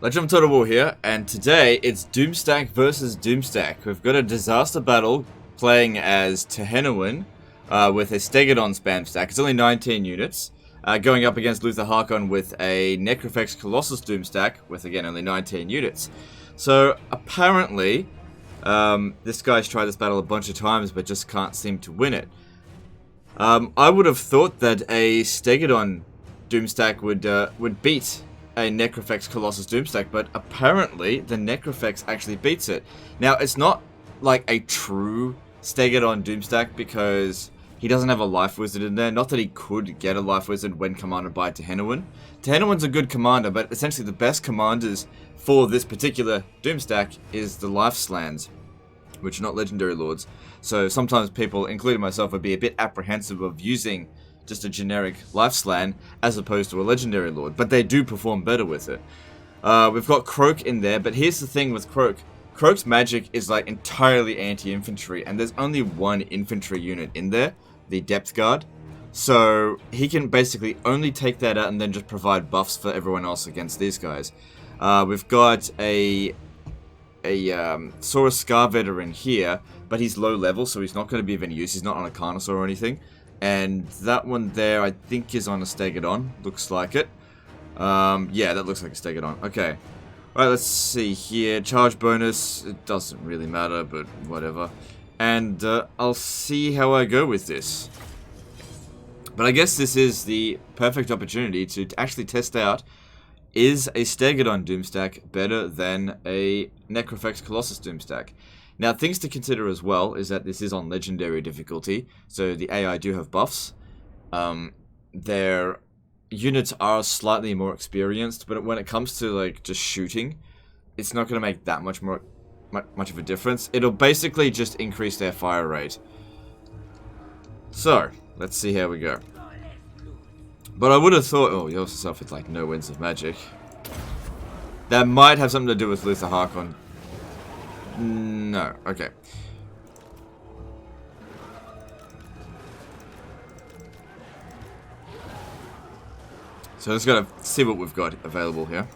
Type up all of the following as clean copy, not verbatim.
Legend of Total War here, and today it's Doomstack versus Doomstack. We've got a disaster battle playing as Tehenowin with a staggered spam stack. It's only 19 units. Going up against Luther Harkon with a Necrofex Colossus Doomstack with, again, only 19 units. So, apparently, this guy's tried this battle a bunch of times but just can't seem to win it. I would have thought that a staggered Doomstack would beat a Necrofex Colossus Doomstack, but apparently the Necrofex actually beats it. Now, it's not like a true staggered Doomstack because he doesn't have a Life Wizard in there. Not that he could get a Life Wizard when commanded by Tehenowin. Tehenowin's a good commander, but essentially the best commanders for this particular Doomstack is the Life Slans, which are not Legendary Lords. So sometimes people, including myself, would be a bit apprehensive of using just a generic Life Slan as opposed to a Legendary Lord, but they do perform better with it. We've got Croc in there, but here's the thing with Croc. Croc's magic is like entirely anti-infantry, and there's only one infantry unit in there, the Depth Guard. So he can basically only take that out and then just provide buffs for everyone else against these guys. We've got a Saurus Scar Veteran here, but he's low level, so he's not going to be of any use. He's not on a Carnosaur or anything. And that one there, I think, is on a staggered Looks like it. Yeah, that looks like a staggered Okay. Alright, let's see here. Charge bonus. It doesn't really matter, but whatever. And I'll see how I go with this. But I guess this is the perfect opportunity to actually test out, is a staggered Doomstack better than a Necrofex Colossus Doomstack? Now, things to consider as well is that this is on legendary difficulty, so the AI do have buffs. Their units are slightly more experienced, but when it comes to like just shooting, it's not going to make that much of a difference. It'll basically just increase their fire rate. So, let's see how we go. But I would have thought, oh, you also suffered with like no winds of magic. That might have something to do with Luther Harkon. No, okay. So let's gotta see what we've got available here.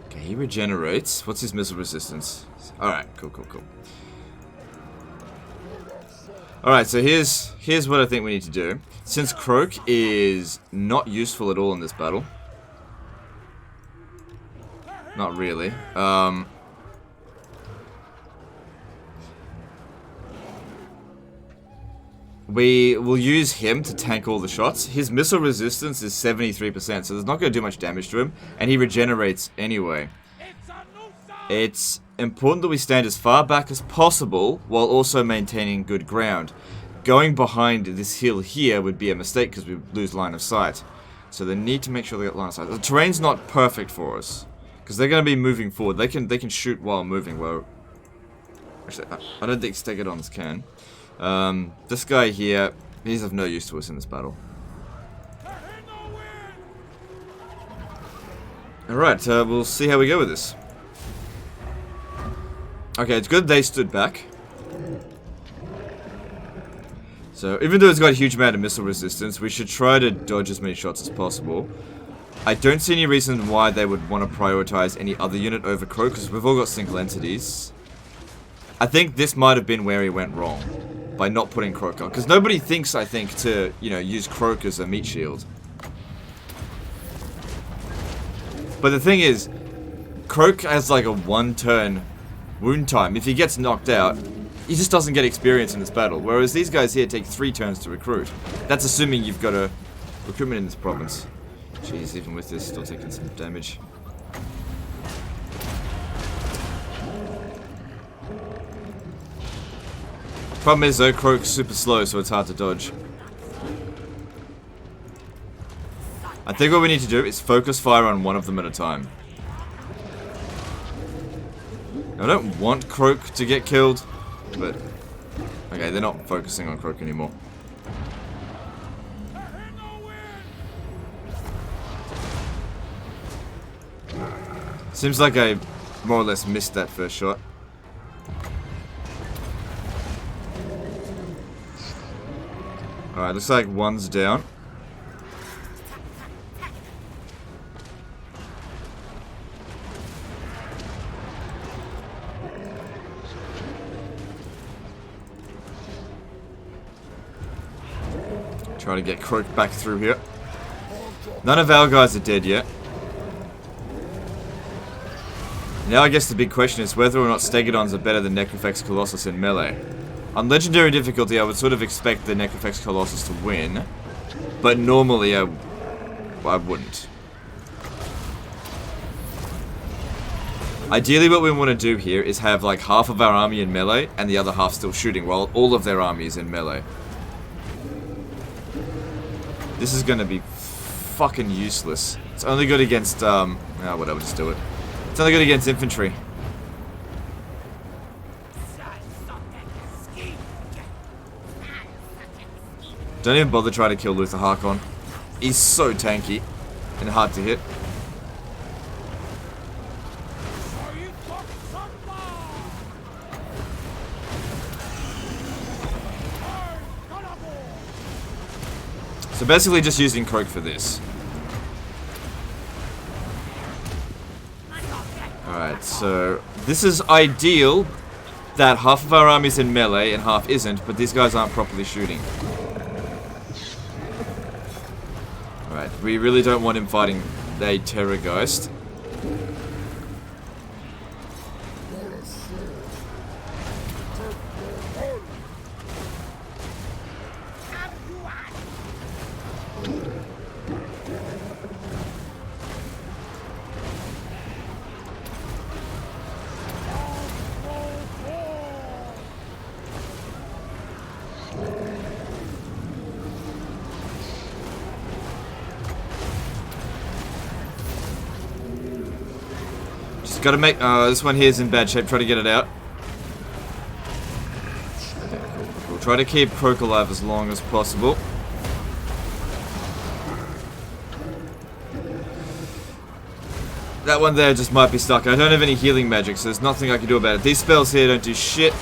Okay, he regenerates. What's his missile resistance? Alright, cool. Alright, so here's what I think we need to do. Since Croc is not useful at all in this battle. Not really. We will use him to tank all the shots. His missile resistance is 73%, so there's not going to do much damage to him, and he regenerates anyway. It's important that we stand as far back as possible while also maintaining good ground. Going behind this hill here would be a mistake because we lose line of sight. So they need to make sure they get line of sight. The terrain's not perfect for us, because they're going to be moving forward. They can shoot while moving. Well, actually, I don't think Stegadons can. This guy here, he's of no use to us in this battle. Alright, we'll see how we go with this. Okay, it's good they stood back. So, even though it's got a huge amount of missile resistance, we should try to dodge as many shots as possible. I don't see any reason why they would want to prioritize any other unit over Croc, because we've all got single entities. I think this might have been where he went wrong, by not putting Croc on. Because nobody thinks, I think, to, you know, use Croc as a meat shield. But the thing is, Croc has like a 1-turn wound time. If he gets knocked out, he just doesn't get experience in this battle. Whereas these guys here take 3 turns to recruit. That's assuming you've got a recruitment in this province. Jeez, even with this, still taking some damage. Problem is though, Croc's super slow, so it's hard to dodge. I think what we need to do is focus fire on one of them at a time. I don't want Croc to get killed, but okay, they're not focusing on Croc anymore. Seems like I more or less missed that first shot. Alright, looks like one's down. Try to get Croak back through here. None of our guys are dead yet. Now I guess the big question is whether or not Stegodons are better than Necrofex Colossus in melee. On Legendary difficulty I would sort of expect the Necrofex Colossus to win. But normally I wouldn't. Ideally what we want to do here is have like half of our army in melee and the other half still shooting while all of their army is in melee. This is going to be fucking useless. It's only good against, whatever, just do it. It's only good against infantry. Don't even bother trying to kill Luther Harkon. He's so tanky and hard to hit. So basically just using Croak for this. Alright, so this is ideal that half of our army's in melee and half isn't, but these guys aren't properly shooting. Alright, we really don't want him fighting a Terrorgeist. Gotta make, this one here is in bad shape, try to get it out. Okay, cool. We'll try to keep Croak alive as long as possible. That one there just might be stuck. I don't have any healing magic, so there's nothing I can do about it. These spells here don't do shit.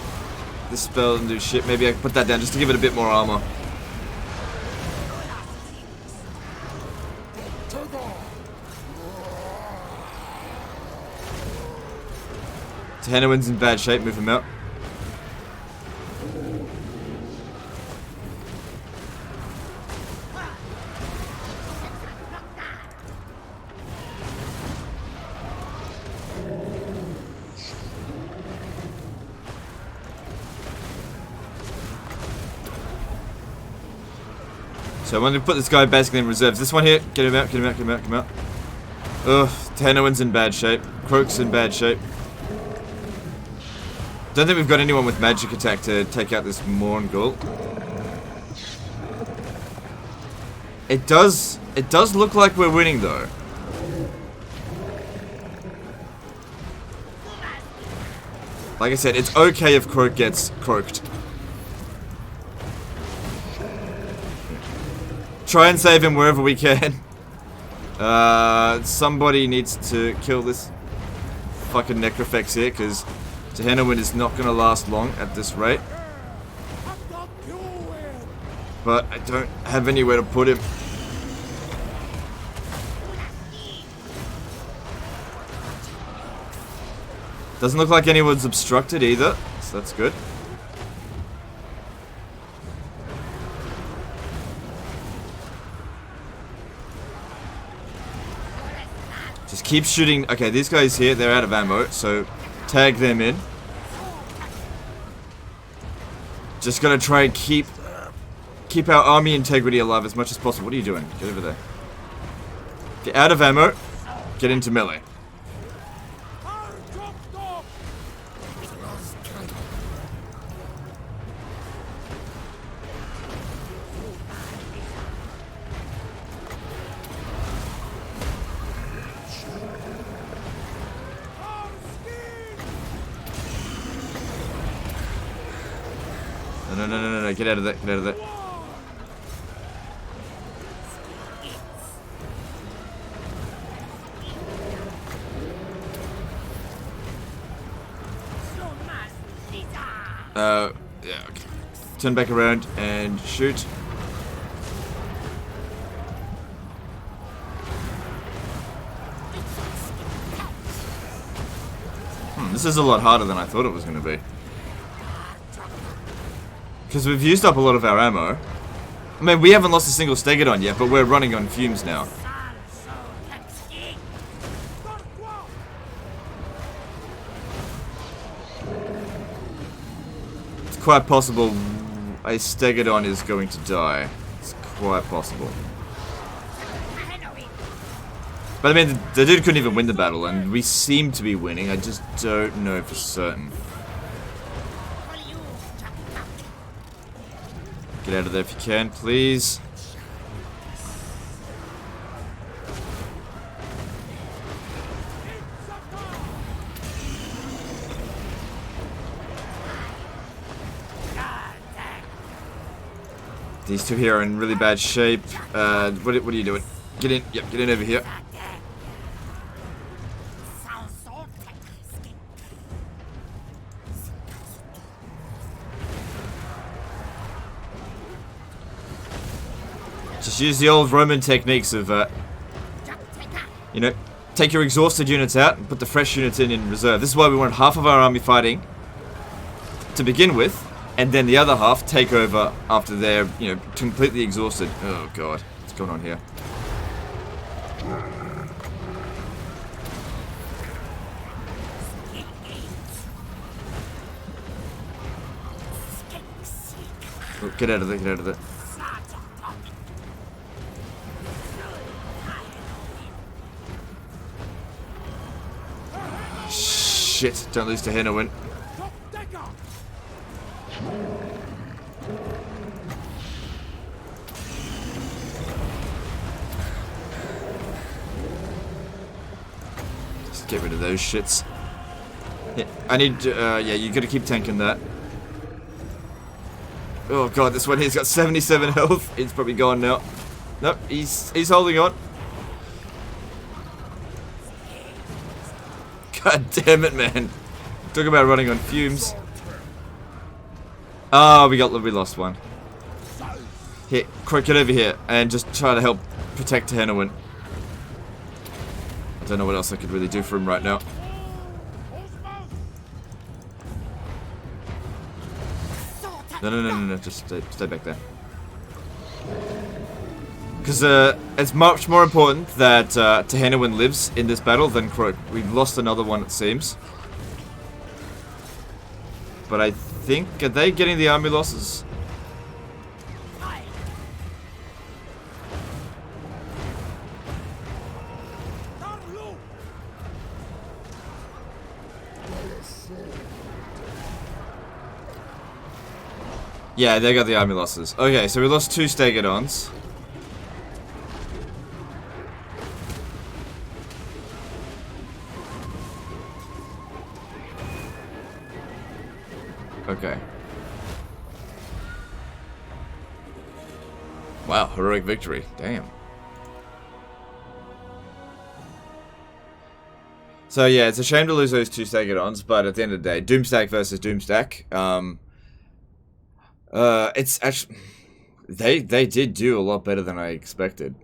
This spell doesn't do shit. Maybe I can put that down just to give it a bit more armor. Tehennowin's in bad shape, move him out. So I'm going to put this guy basically in reserves. This one here, get him out, get him out, get him out, get him out. Ugh, Tehennowin's in bad shape. Croak's in bad shape. Don't think we've got anyone with magic attack to take out this Morngul. It does look like we're winning though. Like I said, it's okay if Croak gets croaked. Try and save him wherever we can. Somebody needs to kill this fucking Necrofex here, because Tehennowin is not going to last long at this rate. But I don't have anywhere to put him. Doesn't look like anyone's obstructed either, so that's good. Just keep shooting. Okay, these guys here, they're out of ammo, so tag them in. Just gotta try and keep our army integrity alive as much as possible. What are you doing? Get over there. Get out of ammo. Get into melee. No, get out of that, get out of that. Yeah, okay. Turn back around and shoot. This is a lot harder than I thought it was going to be. Because we've used up a lot of our ammo. I mean, we haven't lost a single staggered on yet, but we're running on fumes now. It's quite possible a staggered on is going to die. It's quite possible. But I mean, the dude couldn't even win the battle, and we seem to be winning. I just don't know for certain. Get out of there if you can, please. These two here are in really bad shape. What are you doing? Get in. Yep, get in over here. Just use the old Roman techniques of, you know, take your exhausted units out and put the fresh units in reserve. This is why we want half of our army fighting to begin with, and then the other half take over after they're, you know, completely exhausted. Oh god, what's going on here? Oh, get out of there, get out of there. Shit, don't lose to Henowin. Just get rid of those shits. Yeah, I need, yeah, you gotta keep tanking that. Oh god, this one here's got 77 health. It's probably gone now. Nope, he's holding on. God damn it, man. Talk about running on fumes. Oh, we lost one. Here, Croc, get over here and just try to help protect Henowin. I don't know what else I could really do for him right now. No, just stay back there. Because it's much more important that Henowin lives in this battle than Croc. We've lost another one, it seems. But I think, are they getting the army losses? Yeah, they got the army losses. Okay, so we lost 2 Staggered-ons. Okay. Wow, heroic victory. Damn. So yeah, it's a shame to lose those 2 Staggered-ons, but at the end of the day, Doomstack versus Doomstack. It's actually they did do a lot better than I expected.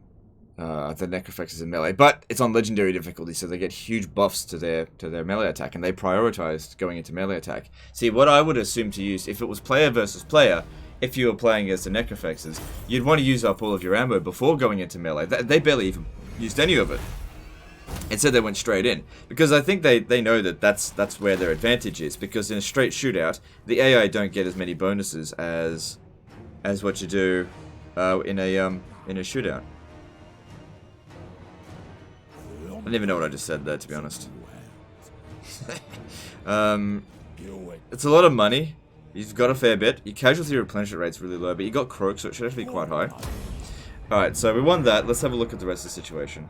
The Necrofexes in melee, but it's on legendary difficulty, so they get huge buffs to their melee attack, and they prioritized going into melee attack. See, what I would assume to use, if it was player versus player, if you were playing as the Necrofexes, you'd want to use up all of your ammo before going into melee. They barely even used any of it. Instead, they went straight in, because I think they know that that's where their advantage is. Because in a straight shootout, the AI don't get as many bonuses as what you do in a shootout. I don't even know what I just said there, to be honest. It's a lot of money. You've got a fair bit. Your casualty replenishment rate's really low, but you got Croak, so it should actually be quite high. Alright, so we won that. Let's have a look at the rest of the situation.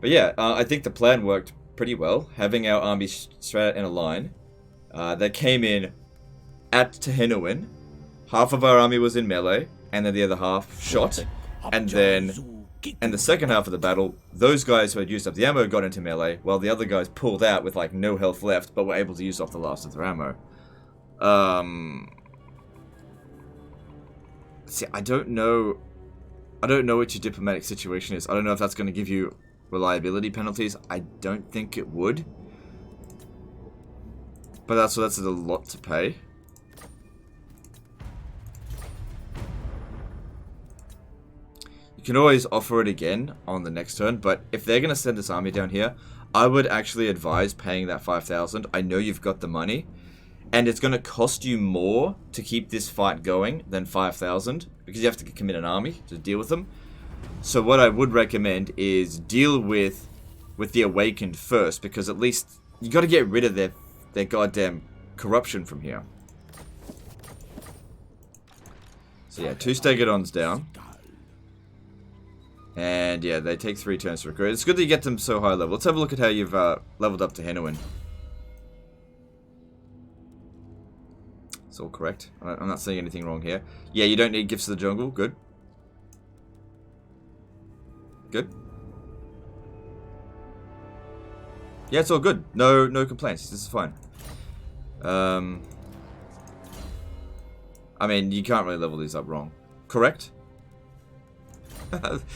But yeah, I think the plan worked pretty well. Having our army straight out in a line. They came in at Henowin. Half of our army was in melee, and then the other half shot. And then, in the second half of the battle, those guys who had used up the ammo got into melee, while the other guys pulled out with like no health left, but were able to use off the last of their ammo. See, I don't know what your diplomatic situation is. I don't know if that's going to give you reliability penalties. I don't think it would. But that's a lot to pay. You can always offer it again on the next turn, but if they're going to send this army down here, I would actually advise paying that 5,000. I know you've got the money, and it's going to cost you more to keep this fight going than 5,000, because you have to commit an army to deal with them. So what I would recommend is deal with the Awakened first, because at least you got to get rid of their goddamn corruption from here. So yeah, 2 Stegodons down. And yeah, they take 3 turns to recruit. It's good that you get them so high level. Let's have a look at how you've leveled up to Henuin. It's all correct. I'm not saying anything wrong here. Yeah, you don't need Gifts of the Jungle. Good. Good. Yeah, it's all good. No complaints. This is fine. I mean, you can't really level these up wrong. Correct?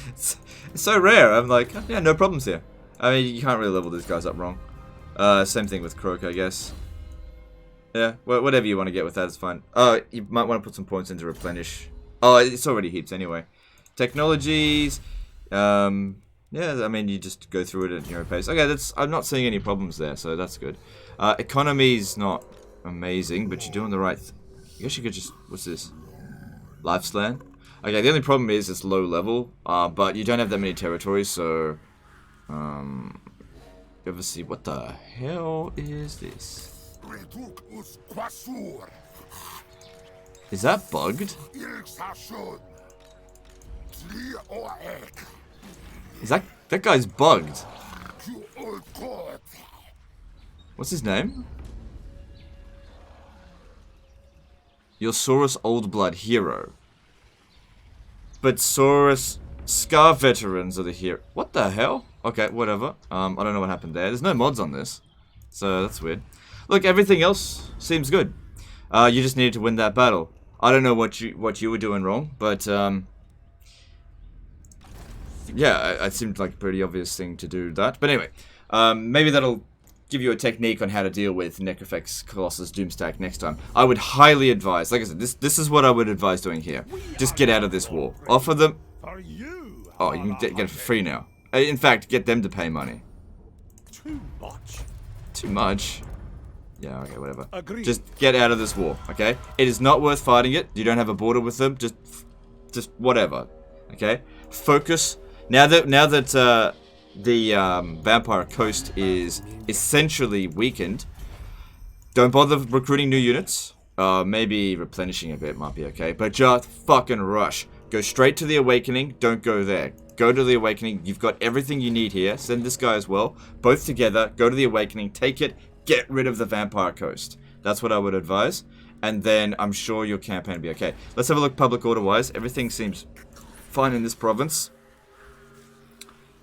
it's so rare. I'm like, yeah, no problems here. I mean, you can't really level these guys up wrong. Same thing with Crocus, I guess. Yeah, whatever you want to get with that is fine. Oh, you might want to put some points in to replenish. Oh, it's already heaps anyway. Technologies. Yeah, I mean, you just go through it at your own pace. Okay, I'm not seeing any problems there, so that's good. Economy's not amazing, but you're doing the right I guess you could just... What's this? Lifespan? Okay, the only problem is it's low level, but you don't have that many territories, so... Obviously, what the hell is this? Is that bugged? Is that guy's bugged? What's his name? Your Saurus Old Blood hero. But Saurus Scar Veterans are the hero. What the hell? Okay, whatever. I don't know what happened there. There's no mods on this, so that's weird. Look, everything else seems good. You just needed to win that battle. I don't know what you were doing wrong, but yeah, it seemed like a pretty obvious thing to do that. But anyway, maybe that'll give you a technique on how to deal with Necrofex, Colossus, Doomstack next time. I would highly advise, like I said, this is what I would advise doing here. Just get out of this war. Offer them... Oh, you can get it for free now. In fact, get them to pay money. Too much. Too much? Yeah, okay, whatever. Agreed. Just get out of this war, okay? It is not worth fighting it. You don't have a border with them. Just whatever, okay? Focus. Now that the Vampire Coast is essentially weakened, don't bother recruiting new units. Maybe replenishing a bit might be okay, but just fucking rush. Go straight to the Awakening. Don't go there. Go to the Awakening. You've got everything you need here. Send this guy as well. Both together. Go to the Awakening. Take it. Get rid of the Vampire Coast. That's what I would advise. And then I'm sure your campaign will be okay. Let's have a look public order-wise. Everything seems fine in this province.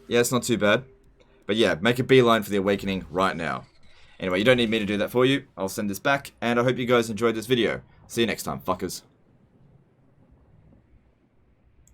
Yeah, it's not too bad. But yeah, make a beeline for the Awakening right now. Anyway, you don't need me to do that for you. I'll send this back. And I hope you guys enjoyed this video. See you next time, fuckers.